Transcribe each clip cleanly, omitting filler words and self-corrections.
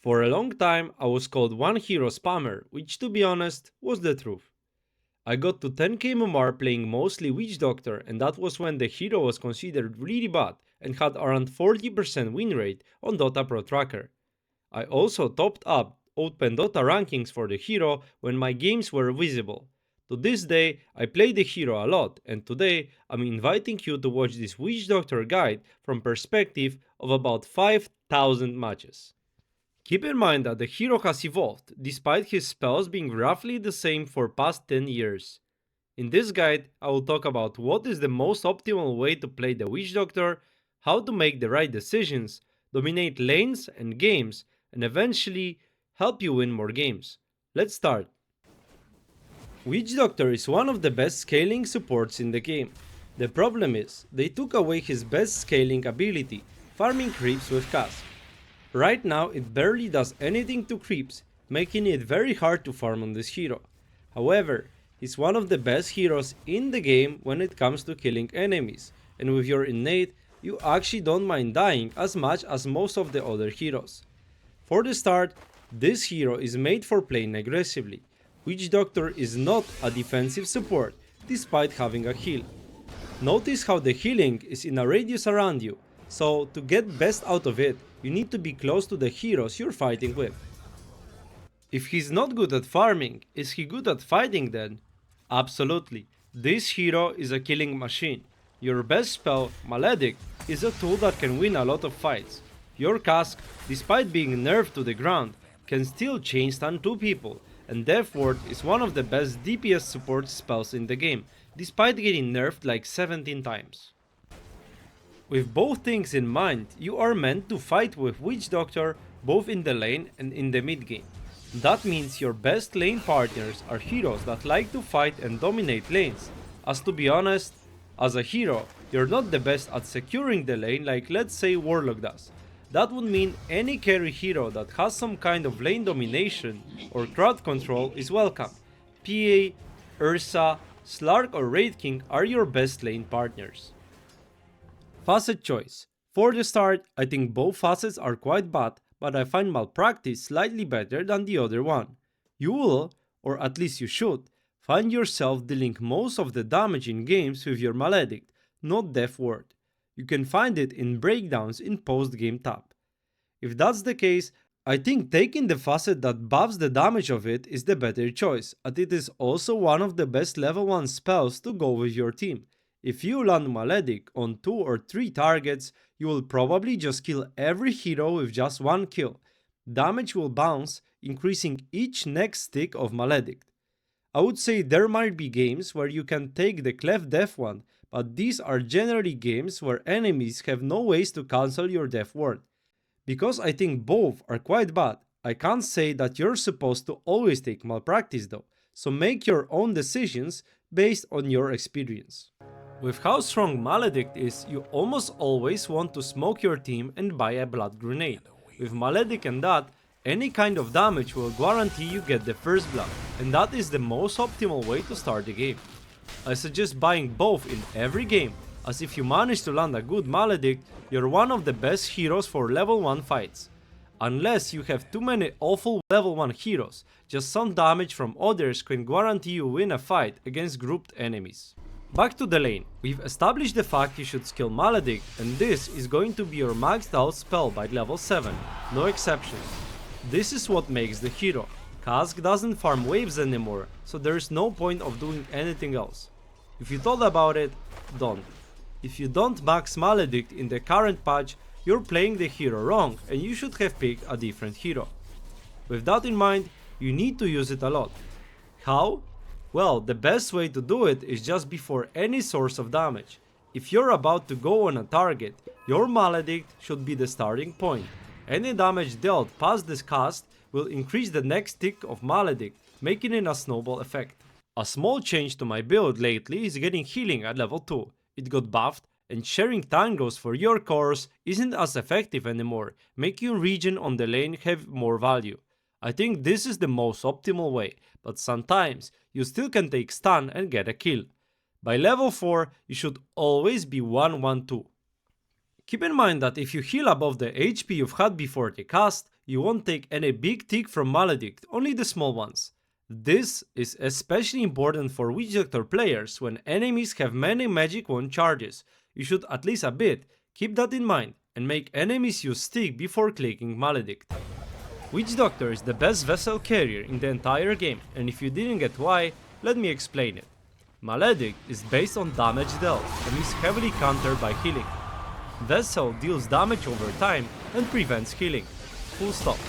For a long time I was called one hero spammer, which to be honest was the truth. I got to 10k MMR playing mostly Witch Doctor, and that was when the hero was considered really bad and had around 40% win rate on Dota Pro Tracker. I also topped up Open Dota rankings for the hero when my games were visible. To this day, I play the hero a lot, and today I'm inviting you to watch this Witch Doctor guide from perspective of about 5000 matches. Keep in mind that the hero has evolved, despite his spells being roughly the same for past 10 years. In this guide, I will talk about what is the most optimal way to play the Witch Doctor, how to make the right decisions, dominate lanes and games, and eventually help you win more games. Let's start. Witch Doctor is one of the best scaling supports in the game. The problem is, they took away his best scaling ability, farming creeps with Cask. Right now it barely does anything to creeps, making it very hard to farm on this hero. However, he's one of the best heroes in the game when it comes to killing enemies, and with your innate, you actually don't mind dying as much as most of the other heroes. For the start, this hero is made for playing aggressively. Witch Doctor is not a defensive support, despite having a heal. Notice how the healing is in a radius around you, so to get best out of it, you need to be close to the heroes you're fighting with. If he's not good at farming, is he good at fighting then? Absolutely. This hero is a killing machine. Your best spell, Maledict, is a tool that can win a lot of fights. Your Cask, despite being nerfed to the ground, can still chain stun 2 people, and Death Ward is one of the best DPS support spells in the game, despite getting nerfed like 17 times. With both things in mind, you are meant to fight with Witch Doctor both in the lane and in the mid game. That means your best lane partners are heroes that like to fight and dominate lanes, as to be honest, as a hero, you're not the best at securing the lane like let's say Warlock does. That would mean any carry hero that has some kind of lane domination or crowd control is welcome. PA, Ursa, Slark or Wraith King are your best lane partners. Facet choice. For the start, I think both facets are quite bad, but I find Malpractice slightly better than the other one. You will, or at least you should, find yourself dealing most of the damage in games with your Maledict, not Death Ward. You can find it in breakdowns in post-game tab. If that's the case, I think taking the facet that buffs the damage of it is the better choice, as it is also one of the best level 1 spells to go with your team. If you land Maledict on 2 or 3 targets, you will probably just kill every hero with just 1 kill. Damage will bounce, increasing each next tick of Maledict. I would say there might be games where you can take the Clef Death one, but these are generally games where enemies have no ways to cancel your Death Ward. Because I think both are quite bad, I can't say that you're supposed to always take Malpractice though, so make your own decisions based on your experience. With how strong Maledict is, you almost always want to smoke your team and buy a blood grenade. With Maledict and that, any kind of damage will guarantee you get the first blood, and that is the most optimal way to start the game. I suggest buying both in every game, as if you manage to land a good Maledict, you're one of the best heroes for level 1 fights. Unless you have too many awful level 1 heroes, just some damage from others can guarantee you win a fight against grouped enemies. Back to the lane, we've established the fact you should skill Maledict, and this is going to be your maxed out spell by level 7, no exceptions. This is what makes the hero. Cask doesn't farm waves anymore, so there's no point of doing anything else. If you thought about it, don't. If you don't max Maledict in the current patch, you're playing the hero wrong and you should have picked a different hero. With that in mind, you need to use it a lot. How? Well, the best way to do it is just before any source of damage. If you're about to go on a target, your Maledict should be the starting point. Any damage dealt past this cast will increase the next tick of Maledict, making it a snowball effect. A small change to my build lately is getting healing at level 2. It got buffed, and sharing tangos for your cores isn't as effective anymore, making regen on the lane have more value. I think this is the most optimal way, but sometimes you still can take stun and get a kill. By level 4, you should always be 1-1-2. Keep in mind that if you heal above the HP you've had before the cast, you won't take any big tick from Maledict, only the small ones. This is especially important for Witch Doctor players when enemies have many magic wand charges. You should at least a bit keep that in mind and make enemies use stick before clicking Maledict. Witch Doctor is the best vessel carrier in the entire game, and if you didn't get why, let me explain it. Maledict is based on damage dealt and is heavily countered by healing. Vessel deals damage over time and prevents healing. Full stop.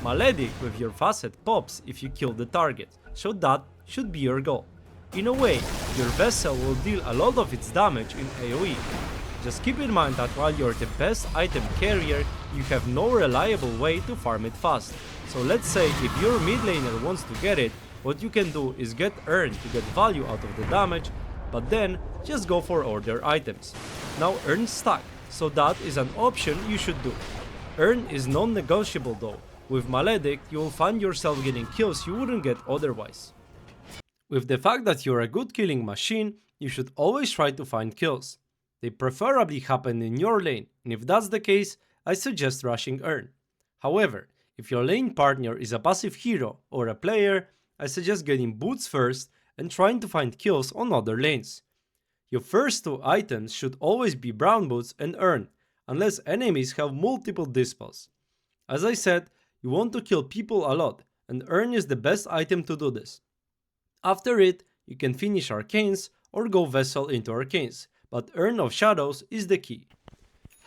Maledict with your facet pops if you kill the target, so that should be your goal. In a way, your vessel will deal a lot of its damage in AoE. Just keep in mind that while you're the best item carrier, you have no reliable way to farm it fast. So let's say if your mid laner wants to get it, what you can do is get Earn to get value out of the damage, but then just go for order items. Now Earn stack, so that is an option you should do. Earn is non-negotiable though. With Maledict, you will find yourself getting kills you wouldn't get otherwise. With the fact that you're a good killing machine, you should always try to find kills. They preferably happen in your lane, and if that's the case, I suggest rushing Earn. However, if your lane partner is a passive hero or a player, I suggest getting boots first and trying to find kills on other lanes. Your first two items should always be brown boots and Earn, unless enemies have multiple dispels. As I said, you want to kill people a lot, and Earn is the best item to do this. After it, you can finish Arcanes or go Vessel into Arcanes, but Earn of Shadows is the key.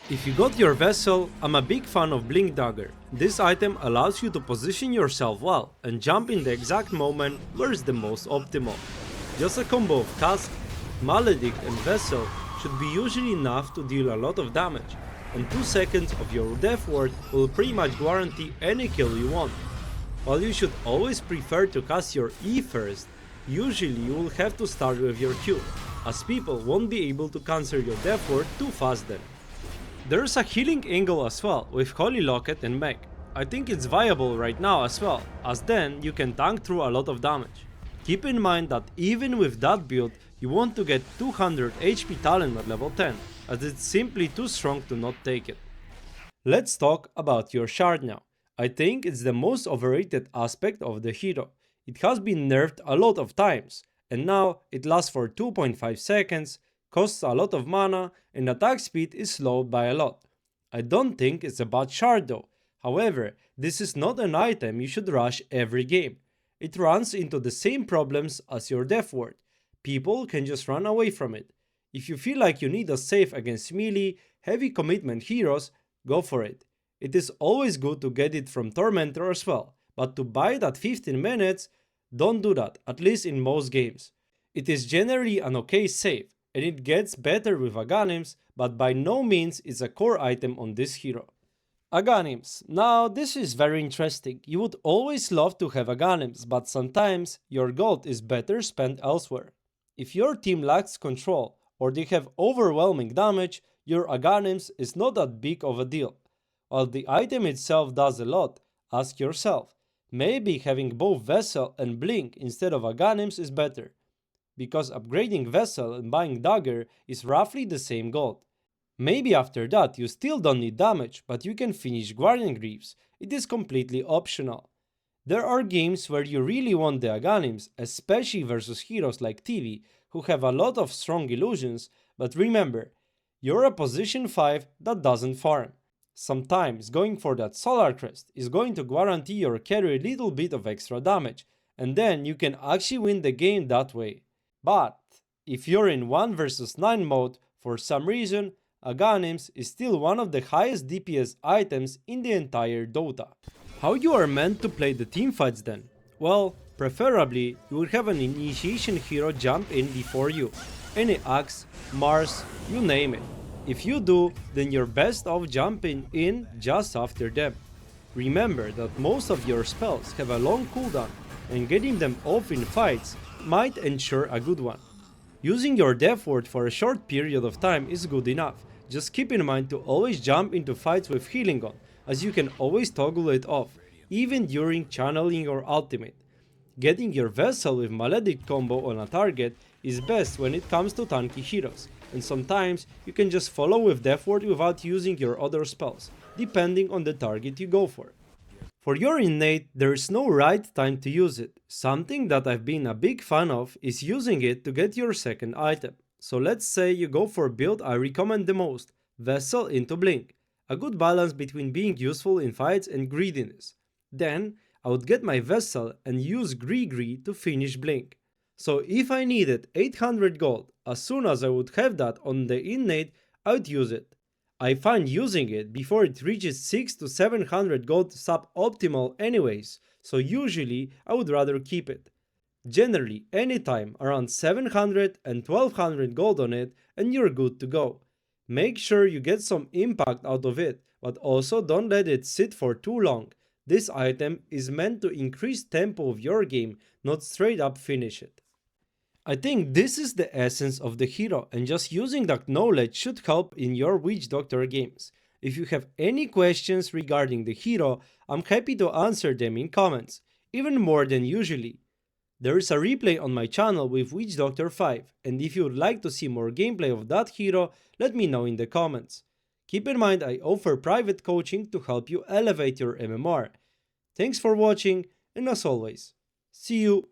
If you got your Vessel, I'm a big fan of Blink Dagger. This item allows you to position yourself well and jump in the exact moment where it's the most optimal. Just a combo of Cask, Maledict and Vessel should be usually enough to deal a lot of damage, and 2 seconds of your death ward will pretty much guarantee any kill you want. While you should always prefer to cast your E first, usually you will have to start with your Q, as people won't be able to cancel your death ward too fast then. There's a healing angle as well with Holy Locket and Mech. I think it's viable right now as well, as then you can tank through a lot of damage. Keep in mind that even with that build, you want to get 200 HP talent at level 10, as it's simply too strong to not take it. Let's talk about your shard now. I think it's the most overrated aspect of the hero. It has been nerfed a lot of times, and now it lasts for 2.5 seconds, costs a lot of mana, and attack speed is slowed by a lot. I don't think it's a bad shard though. However, this is not an item you should rush every game. It runs into the same problems as your death ward. People can just run away from it. If you feel like you need a save against melee, heavy commitment heroes, go for it. It is always good to get it from Tormentor as well, but to buy it at 15 minutes, don't do that, at least in most games. It is generally an okay save, and it gets better with Aghanims, but by no means is a core item on this hero. Aghanims. Now this is very interesting. You would always love to have Aghanims, but sometimes your gold is better spent elsewhere. If your team lacks control, or they have overwhelming damage, your Aghanims is not that big of a deal. While the item itself does a lot, ask yourself, maybe having both Vessel and Blink instead of Aghanims is better, because upgrading Vessel and buying Dagger is roughly the same gold. Maybe after that you still don't need damage, but you can finish Guardian Greaves. It is completely optional. There are games where you really want the Aghanims, especially versus heroes like TV, who have a lot of strong illusions, but remember, you're a position 5 that doesn't farm. Sometimes going for that Solar Crest is going to guarantee your carry a little bit of extra damage, and then you can actually win the game that way. But if you're in 1 vs 9 mode, for some reason, Aghanims is still one of the highest DPS items in the entire Dota. How you are meant to play the teamfights then? Well, preferably you would have an initiation hero jump in before you. Any Axe, Mars, you name it. If you do, then you're best off jumping in just after them. Remember that most of your spells have a long cooldown, and getting them off in fights might ensure a good one. Using your death ward for a short period of time is good enough. Just keep in mind to always jump into fights with healing on, as you can always toggle it off, even during channeling or ultimate. Getting your Vessel with Maledict combo on a target is best when it comes to tanky heroes, and sometimes you can just follow with death ward without using your other spells, depending on the target you go for. For your innate, there is no right time to use it. Something that I've been a big fan of is using it to get your second item. So let's say you go for a build I recommend the most, Vessel into Blink. A good balance between being useful in fights and greediness. Then, I would get my Vessel and use Gree to finish Blink. So if I needed 800 gold, as soon as I would have that on the innate, I would use it. I find using it before it reaches 6 to 700 gold suboptimal anyways, so usually I would rather keep it. Generally, anytime around 700 and 1200 gold on it and you're good to go. Make sure you get some impact out of it, but also don't let it sit for too long. This item is meant to increase tempo of your game, not straight up finish it. I think this is the essence of the hero, and just using that knowledge should help in your Witch Doctor games. If you have any questions regarding the hero, I'm happy to answer them in comments, even more than usually. There is a replay on my channel with Witch Doctor 5, and if you would like to see more gameplay of that hero, let me know in the comments. Keep in mind I offer private coaching to help you elevate your MMR. Thanks for watching, and as always, see you